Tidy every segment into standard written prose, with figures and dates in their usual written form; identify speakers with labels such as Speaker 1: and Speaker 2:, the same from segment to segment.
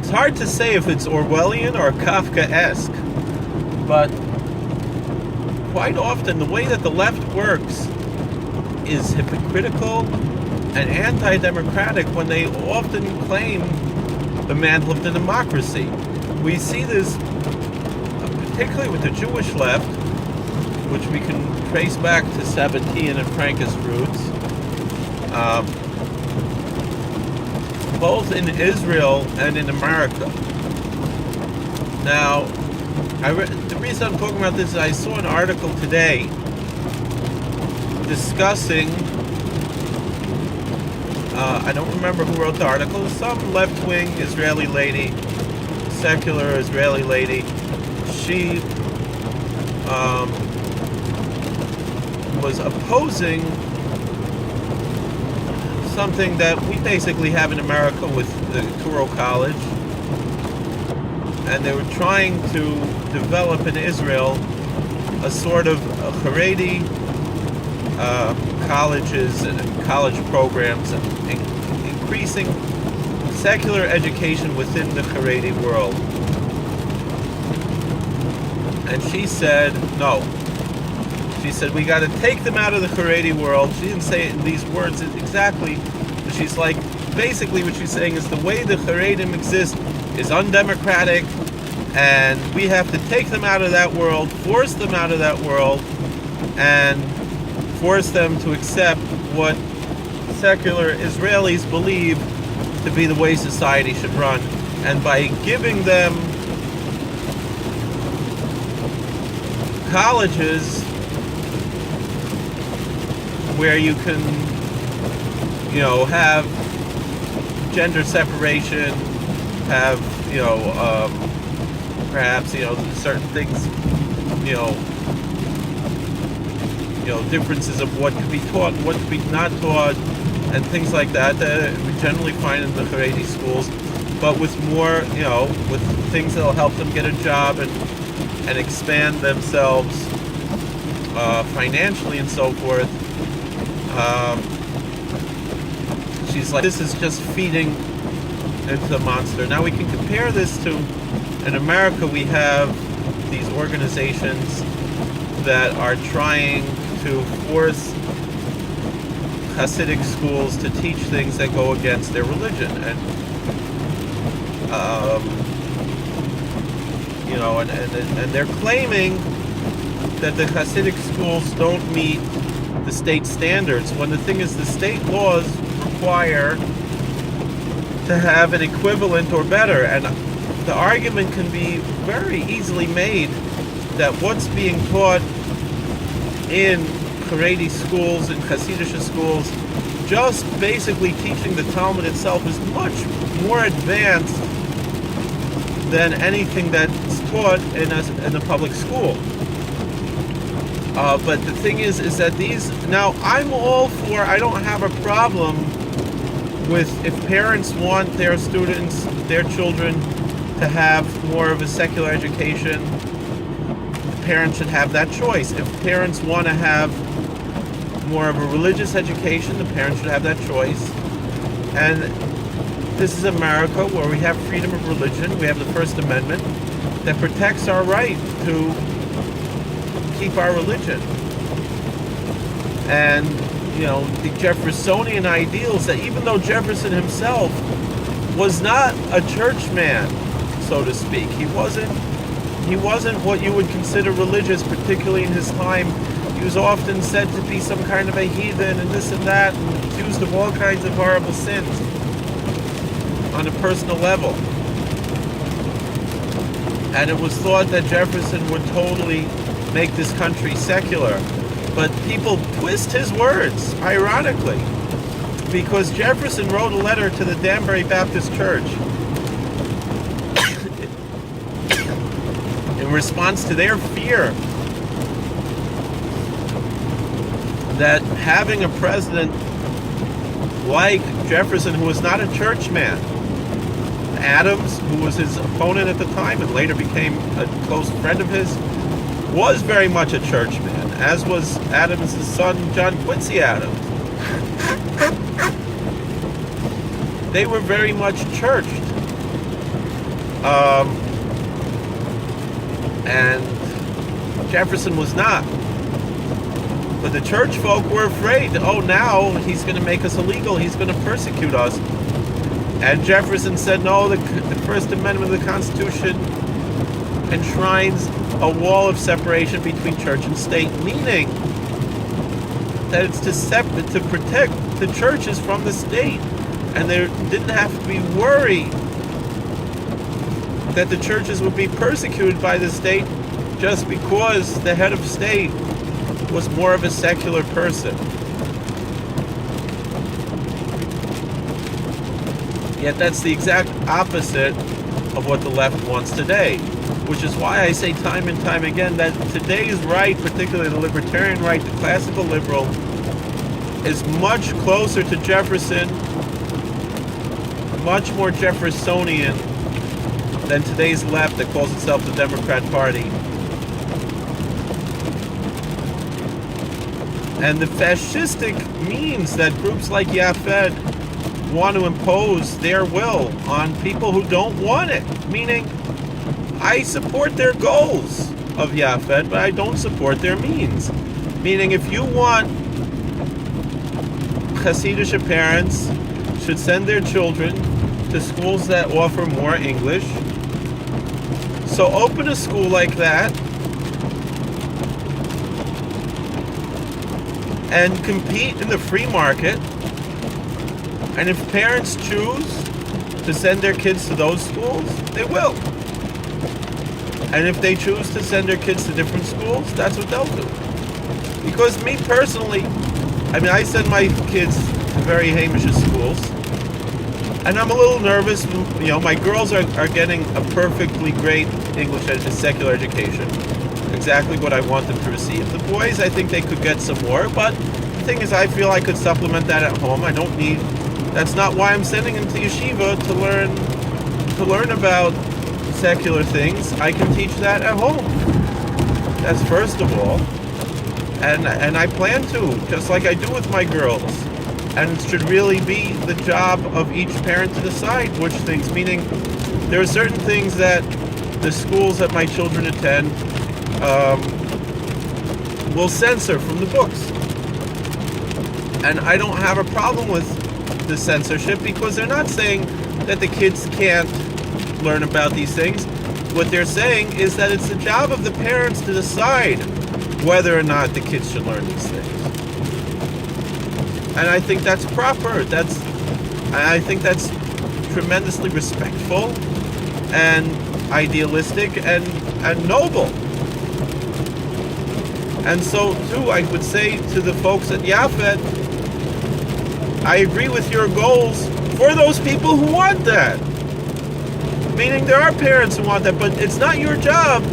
Speaker 1: It's hard to say if it's Orwellian or Kafkaesque, but quite often the way that the left works is hypocritical and anti-democratic when they often claim the mantle of the democracy. We see this particularly with the Jewish left, which we can trace back to Sabbatean and Frankist roots, both in Israel and in America. Now, the reason I'm talking about this is I saw an article today discussing, I don't remember who wrote the article, some left-wing Israeli lady, secular Israeli lady. She was opposing something that we basically have in America with the Touro College, and they were trying to develop in Israel a sort of Haredi colleges and college programs and increasing secular education within the Haredi world. And she said no. She said, we got to take them out of the Haredi world. She didn't say it in these words exactly, but she's like, basically what she's saying is the way the Haredim exist is undemocratic, and we have to take them out of that world, force them out of that world, and force them to accept what secular Israelis believe to be the way society should run. And by giving them colleges where you can, have gender separation, have, perhaps, certain things, differences of what could be taught and what could be not taught, and things like that we generally find in the Haredi schools, but with more, with things that'll help them get a job and expand themselves financially and so forth. She's like, this is just feeding into the monster. Now we can compare this to, in America we have these organizations that are trying to force Hasidic schools to teach things that go against their religion, and and they're claiming that the Hasidic schools don't meet the state standards, when the thing is the state laws require to have an equivalent or better. And the argument can be very easily made that what's being taught in Haredi schools and Hasidic schools, just basically teaching the Talmud itself, is much more advanced than anything that's taught in a public school. But the thing is that these, now I'm all for, I don't have a problem with if parents want their students, their children, to have more of a secular education, the parents should have that choice. If parents want to have more of a religious education, the parents should have that choice. And this is America, where we have freedom of religion. We have the First Amendment that protects our right to keep our religion. And the Jeffersonian ideals, that even though Jefferson himself was not a churchman, so to speak, he wasn't what you would consider religious, particularly in his time. He was often said to be some kind of a heathen and this and that, and accused of all kinds of horrible sins on a personal level. And it was thought that Jefferson would totally make this country secular. But people twist his words, ironically, because Jefferson wrote a letter to the Danbury Baptist Church in response to their fear that having a president like Jefferson, who was not a churchman, Adams, who was his opponent at the time and later became a close friend of his, was very much a churchman, as was Adams' son, John Quincy Adams. They were very much churched. Um, and Jefferson was not. But the church folk were afraid. Oh, now he's going to make us illegal. He's going to persecute us. And Jefferson said, no, the First Amendment of the Constitution enshrines a wall of separation between church and state, meaning that it's to protect the churches from the state. And they didn't have to be worried that the churches would be persecuted by the state just because the head of state was more of a secular person. Yet that's the exact opposite of what the left wants today, which is why I say time and time again that today's right, particularly the libertarian right, the classical liberal, is much closer to Jefferson, much more Jeffersonian than today's left that calls itself the Democrat Party. And the fascistic means that groups like Yafed want to impose their will on people who don't want it. Meaning, I support their goals of Yafed, but I don't support their means. Meaning, if you want Hasidic parents should send their children to schools that offer more English, so open a school like that and compete in the free market. And if parents choose to send their kids to those schools, they will. And if they choose to send their kids to different schools, that's what they'll do. Because me personally, I send my kids to very Hamish schools, and I'm a little nervous. My girls are getting a perfectly great English secular education, exactly what I want them to receive. The boys, I think they could get some more, but the thing is, I feel I could supplement that at home. That's not why I'm sending them to yeshiva to learn about secular things. I can teach that at home. That's first of all. And I plan to, just like I do with my girls. And it should really be the job of each parent to decide which things. Meaning, there are certain things that the schools that my children attend will censor from the books. And I don't have a problem with the censorship, because they're not saying that the kids can't learn about these things. What they're saying is that it's the job of the parents to decide whether or not the kids should learn these things. And I think that's proper. I think that's tremendously respectful and idealistic and noble. And so too, I would say to the folks at Yafet, I agree with your goals for those people who want that. Meaning there are parents who want that, but it's not your job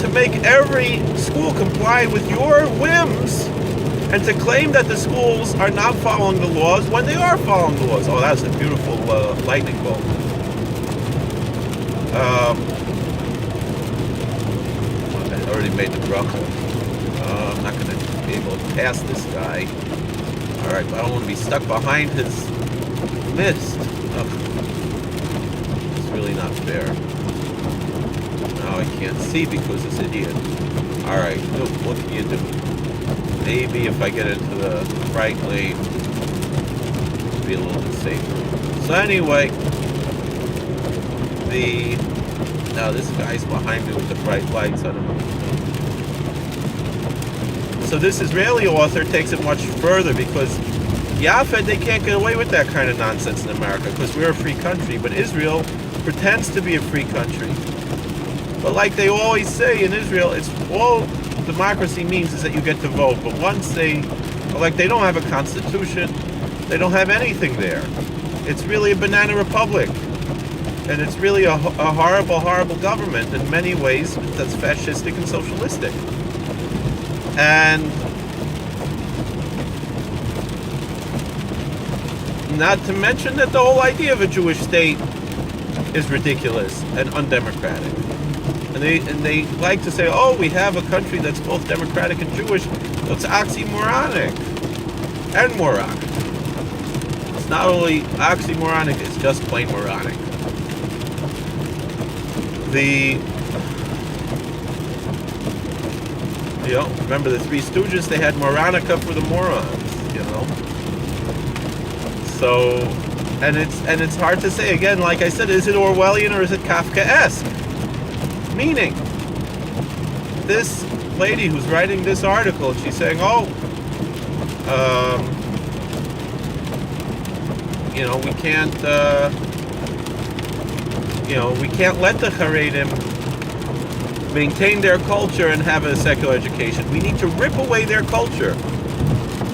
Speaker 1: to make every school comply with your whims and to claim that the schools are not following the laws when they are following the laws. Oh, that's a beautiful lightning bolt. I already made the bracha. I'm not going to be able to pass this guy. Alright, but I don't want to be stuck behind his mist. Ugh. It's really not fair. Now I can't see because this idiot. Alright, what can you do? Maybe if I get into the right lane, it'll be a little bit safer. So anyway, now this guy's behind me with the bright lights. I don't know. So this Israeli author takes it much further, because Yafet, they can't get away with that kind of nonsense in America because we're a free country, but Israel pretends to be a free country. But like they always say in Israel, it's all democracy means is that you get to vote. But once they don't have a constitution, they don't have anything there. It's really a banana republic. And it's really a horrible, horrible government in many ways that's fascistic and socialistic. And not to mention that the whole idea of a Jewish state is ridiculous and undemocratic. And they like to say, oh, we have a country that's both democratic and Jewish. So it's oxymoronic and moronic. It's not only oxymoronic, it's just plain moronic. The remember the Three Stooges? They had Moronica for the morons. So, and it's hard to say. Again, like I said, is it Orwellian or is it Kafkaesque? Meaning, this lady who's writing this article, she's saying, we can't, we can't let the Haredim maintain their culture and have a secular education. We need to rip away their culture.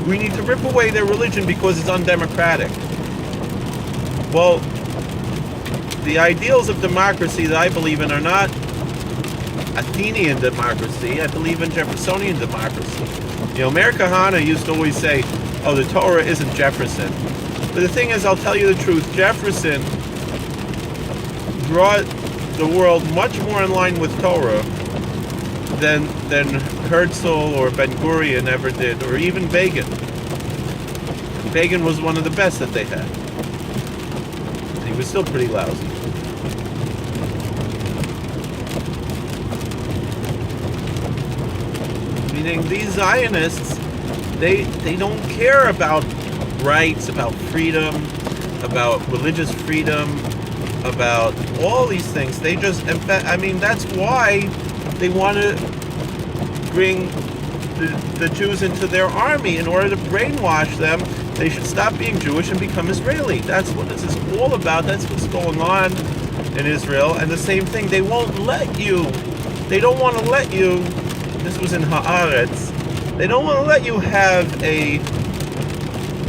Speaker 1: We need to rip away their religion because it's undemocratic. Well, the ideals of democracy that I believe in are not Athenian democracy. I believe in Jeffersonian democracy. Meir Kahane used to always say, the Torah isn't Jefferson. But the thing is, I'll tell you the truth, Jefferson brought the world much more in line with Torah than Herzl or Ben-Gurion ever did, or even Begin. Begin was one of the best that they had. He was still pretty lousy. Meaning these Zionists, they don't care about rights, about freedom, about religious freedom, about all these things. They just, that's why they want to bring the Jews into their army in order to brainwash them. They should stop being Jewish and become Israeli. That's what this is all about. That's what's going on in Israel. And the same thing, they won't let you. They don't want to let you. This was in Haaretz. They don't want to let you have a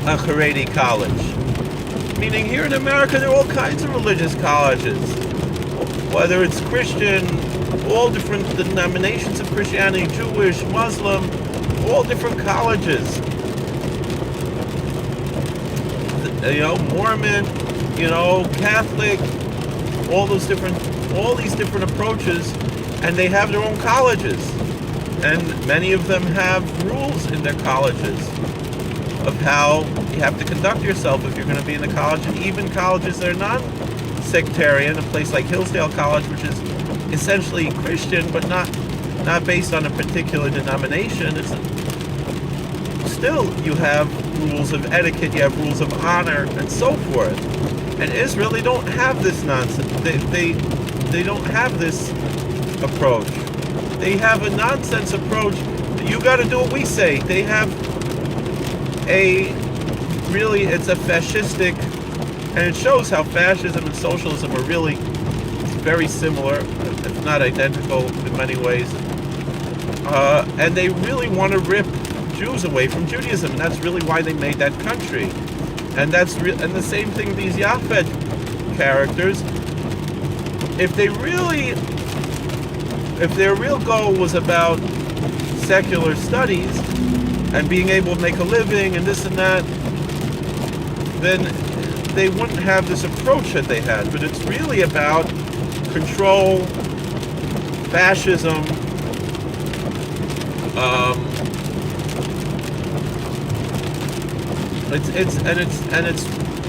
Speaker 1: Haredi college. Meaning here in America, there are all kinds of religious colleges. Whether it's Christian, all different denominations of Christianity, Jewish, Muslim, all different colleges. Mormon, Catholic, all these different approaches, and they have their own colleges. And many of them have rules in their colleges of how you have to conduct yourself if you're going to be in the college. And even colleges that are non-sectarian, a place like Hillsdale College, which is essentially Christian, but not based on a particular denomination, still you have rules of etiquette, you have rules of honor, and so forth. And Israel, they don't have this nonsense. They don't have this approach. They have a nonsense approach. You got to do what we say. They have it's a fascistic, and it shows how fascism and socialism are really very similar, if not identical in many ways. And they really want to rip Jews away from Judaism, and that's really why they made that country. And and the same thing, these Yafet characters, if their real goal was about secular studies and being able to make a living and this and that, then they wouldn't have this approach that they had. But it's really about control, fascism, it's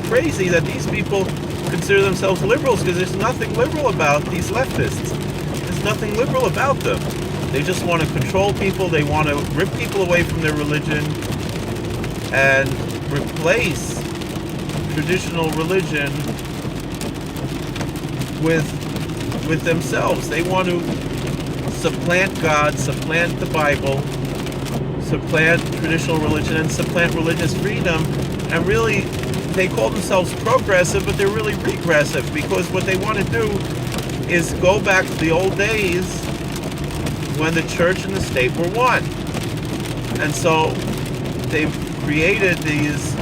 Speaker 1: crazy that these people consider themselves liberals, because there's nothing liberal about these leftists. There's nothing liberal about them. They just want to control people. They want to rip people away from their religion and replace traditional religion with themselves. They want to supplant God, supplant the Bible, supplant traditional religion, and supplant religious freedom. And really, they call themselves progressive, but they're really regressive, because what they want to do is go back to the old days when the church and the state were one. And so they've created these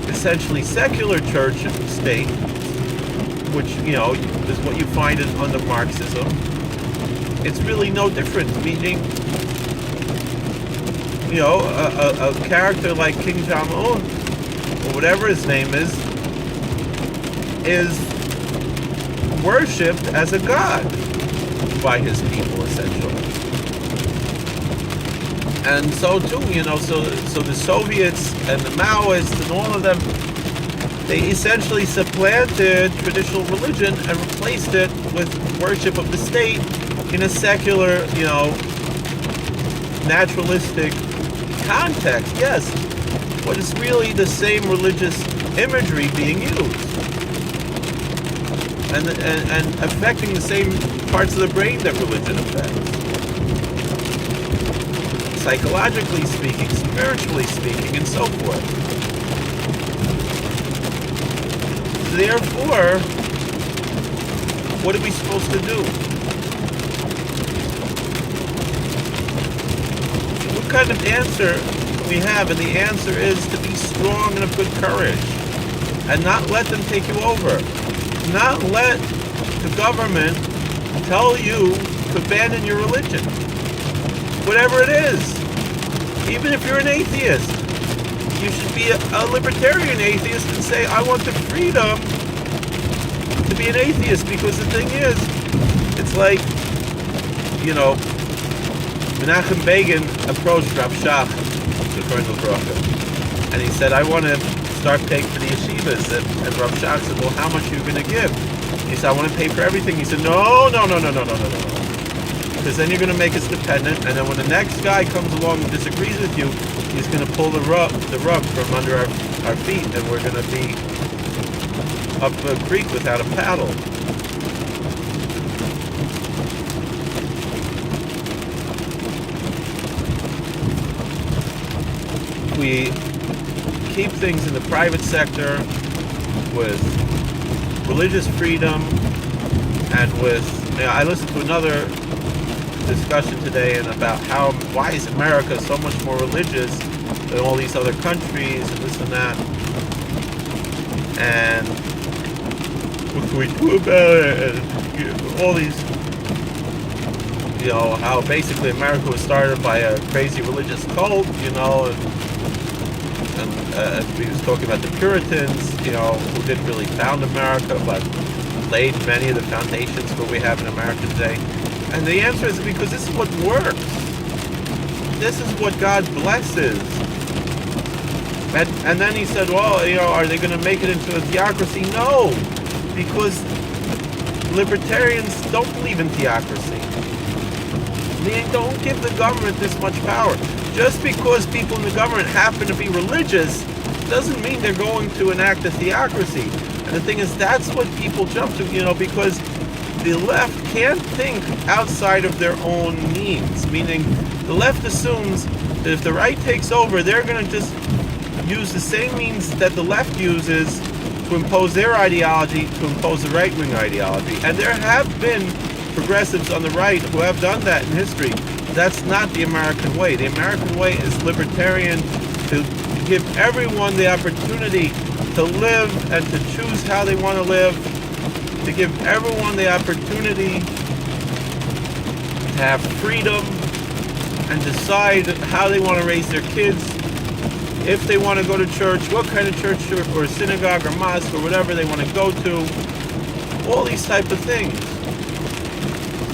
Speaker 1: essentially secular church and state, which, is what you find under Marxism. It's really no different, meaning, a character like King Jong-un, or whatever his name is worshipped as a god by his people, essentially. And so too, so the Soviets and the Maoists and all of them, They essentially supplanted traditional religion and replaced it with worship of the state in a secular, naturalistic context, yes. But it's really the same religious imagery being used. And affecting the same parts of the brain that religion affects. Psychologically speaking, spiritually speaking, and so forth. Therefore, what are we supposed to do? What kind of answer we have? And the answer is to be strong and of good courage. And not let them take you over. Not let the government tell you to abandon your religion. Whatever it is. Even if you're an atheist. You should be a libertarian atheist and say, I want the freedom to be an atheist. Because the thing is, it's like, Menachem Begin approached Rav Shach, the Colonel Bracha, and he said, I want to start paying for the yeshivas. And Rav Shach said, well, how much are you going to give? He said, I want to pay for everything. He said, no. Because then you're going to make us dependent, and then when the next guy comes along and disagrees with you, he's going to pull the rug from under our feet, and we're going to be up a creek without a paddle. We keep things in the private sector with religious freedom and with, I listened to another discussion today and about why is America so much more religious than all these other countries and this and that, and what can we do about it, and all these, how basically America was started by a crazy religious cult, and we was talking about the Puritans, who didn't really found America, but laid many of the foundations for what we have in America today. And the answer is because this is what works. This is what God blesses. And then he said, well, are they going to make it into a theocracy? No, because libertarians don't believe in theocracy. They don't give the government this much power. Just because people in the government happen to be religious doesn't mean they're going to enact a theocracy. And the thing is, that's what people jump to, because the left can't think outside of their own means. Meaning, the left assumes that if the right takes over, they're going to just use the same means that the left uses to impose their ideology, to impose the right-wing ideology. And there have been progressives on the right who have done that in history. That's not the American way. The American way is libertarian, to give everyone the opportunity to live and to choose how they want to live, to give everyone the opportunity to have freedom and decide how they want to raise their kids, if they want to go to church, what kind of church or synagogue or mosque or whatever they want to go to, all these type of things.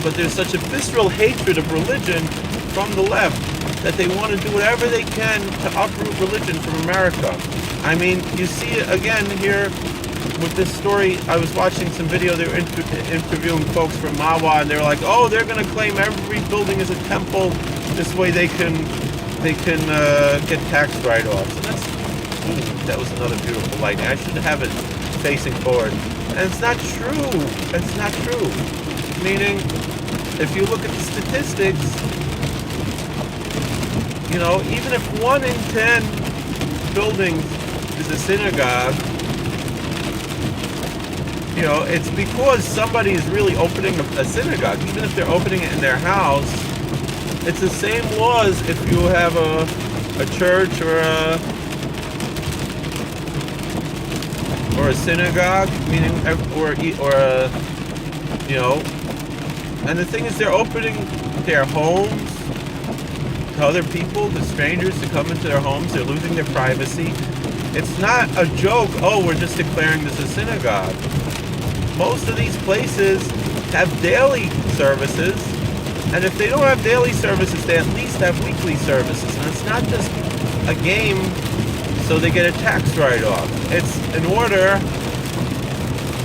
Speaker 1: But there's such a visceral hatred of religion from the left that they want to do whatever they can to uproot religion from America. I mean, you see it again here with this story. I was watching some video. They were interviewing folks from Mawa, and they were like, "Oh, they're going to claim every building is a temple. This way they can get tax write-offs." And that was another beautiful lighting. I should have it facing forward. And it's not true. It's not true. Meaning, if you look at the statistics, even if 1 in 10 buildings is a synagogue, it's because somebody is really opening a synagogue. Even if they're opening it in their house, it's the same laws if you have a church or a synagogue, meaning or a and the thing is, they're opening their homes to other people, to strangers, to come into their homes. They're losing their privacy. It's not a joke, oh, we're just declaring this a synagogue. Most of these places have daily services, and if they don't have daily services, they at least have weekly services. And it's not just a game so they get a tax write-off. It's in order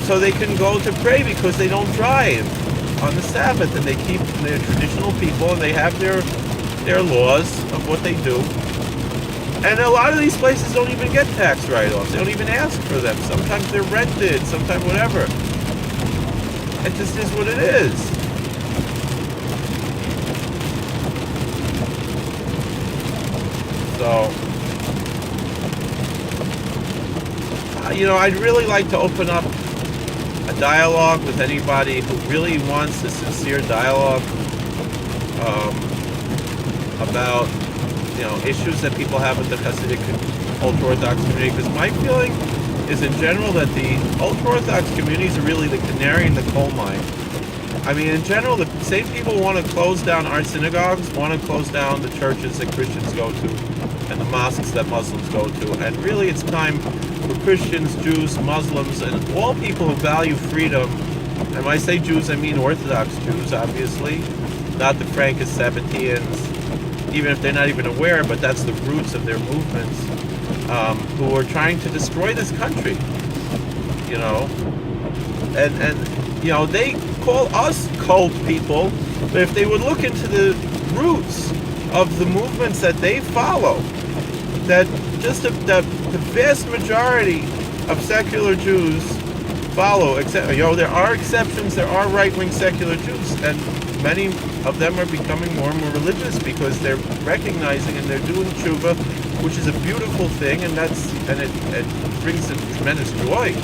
Speaker 1: so they can go to pray because they don't drive on the Sabbath, and they keep their traditional people, and they have their laws of what they do. And a lot of these places don't even get tax write-offs. They don't even ask for them. Sometimes they're rented, sometimes whatever. It just is what it is. So, I'd really like to open up a dialogue with anybody who really wants a sincere dialogue about issues that people have with the Hasidic ultra-Orthodox community, because my feeling is in general that the ultra-Orthodox communities are really the canary in the coal mine. I mean, in general, the same people want to close down our synagogues, want to close down the churches that Christians go to, and the mosques that Muslims go to. And really, it's time for Christians, Jews, Muslims, and all people who value freedom. And when I say Jews, I mean Orthodox Jews, obviously, not the Frankist Sabbateans, even if they're not even aware, but that's the roots of their movements, who are trying to destroy this country, and they call us cult people, but if they would look into the roots of the movements that they follow, that just the vast majority of secular Jews follow, except, there are exceptions, there are right-wing secular Jews, and many of them are becoming more and more religious because they're recognizing and they're doing tshuva, which is a beautiful thing, and it brings them tremendous joy.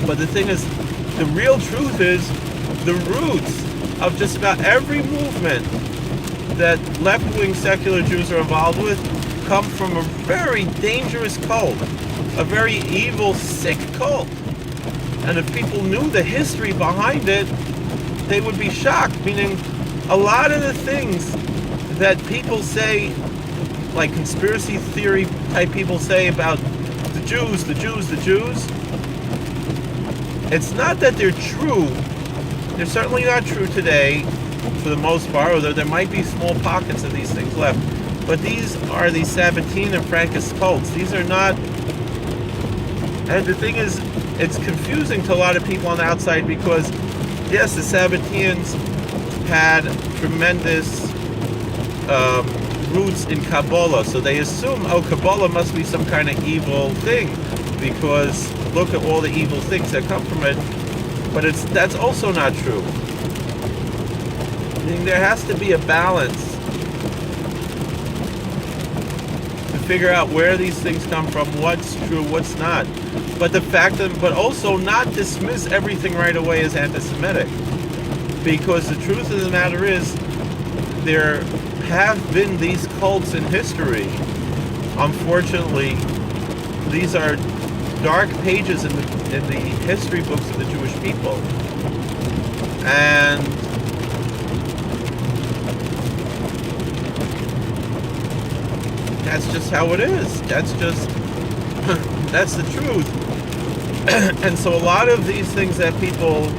Speaker 1: But the thing is, the real truth is, the roots of just about every movement that left-wing secular Jews are involved with come from a very dangerous cult, a very evil, sick cult. And if people knew the history behind it, they would be shocked. Meaning, a lot of the things that people say, like conspiracy theory type people say about the Jews, it's not that they're true. They're certainly not true today, for the most part, although there might be small pockets of these things left. But these are the Sabbatean and Frankist cults. These are not... And the thing is, it's confusing to a lot of people on the outside because, yes, the Sabbateans had tremendous roots in Kabbalah, so they assume, Kabbalah must be some kind of evil thing because look at all the evil things that come from it. But that's also not true. I mean, there has to be a balance to figure out where these things come from, what's true, what's not. But but also not dismiss everything right away as anti-Semitic. Because the truth of the matter is, there have been these cults in history. Unfortunately, these are dark pages in the history books of the Jewish people. And that's just how it is. That's the truth. And so a lot of these things that people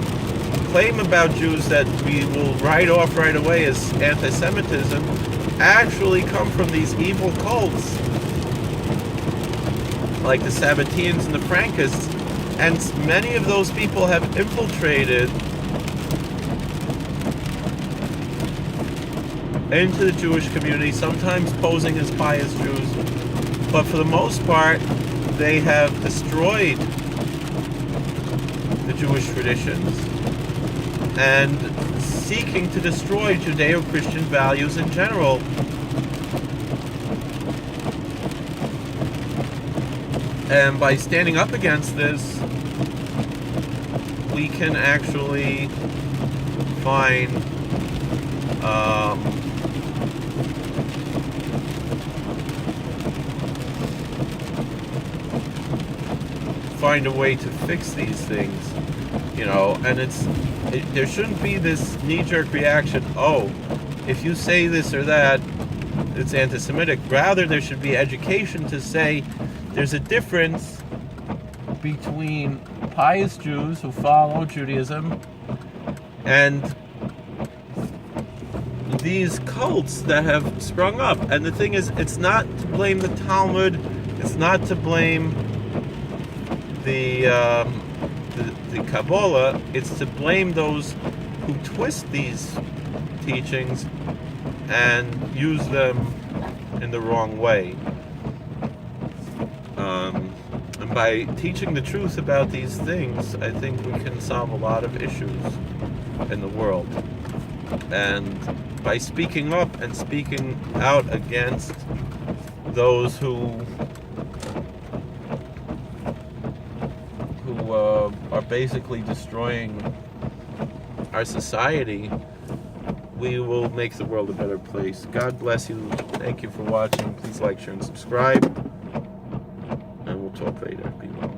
Speaker 1: claim about Jews that we will write off right away as anti-Semitism actually come from these evil cults like the Sabbateans and the Frankists, and many of those people have infiltrated into the Jewish community, sometimes posing as pious Jews, but for the most part they have destroyed the Jewish traditions and seeking to destroy Judeo-Christian values in general. And by standing up against this, we can actually find a way to fix these things, and there shouldn't be this knee-jerk reaction, if you say this or that, it's anti-Semitic. Rather, there should be education to say there's a difference between pious Jews who follow Judaism and these cults that have sprung up. And the thing is, it's not to blame the Talmud, it's not to blame the Kabbalah, it's to blame those who twist these teachings and use them in the wrong way. And by teaching the truth about these things, I think we can solve a lot of issues in the world. And by speaking up and speaking out against those who are basically destroying our society, we will make the world a better place. God bless you. Thank you for watching. Please like, share, and subscribe. And we'll talk later. Be well.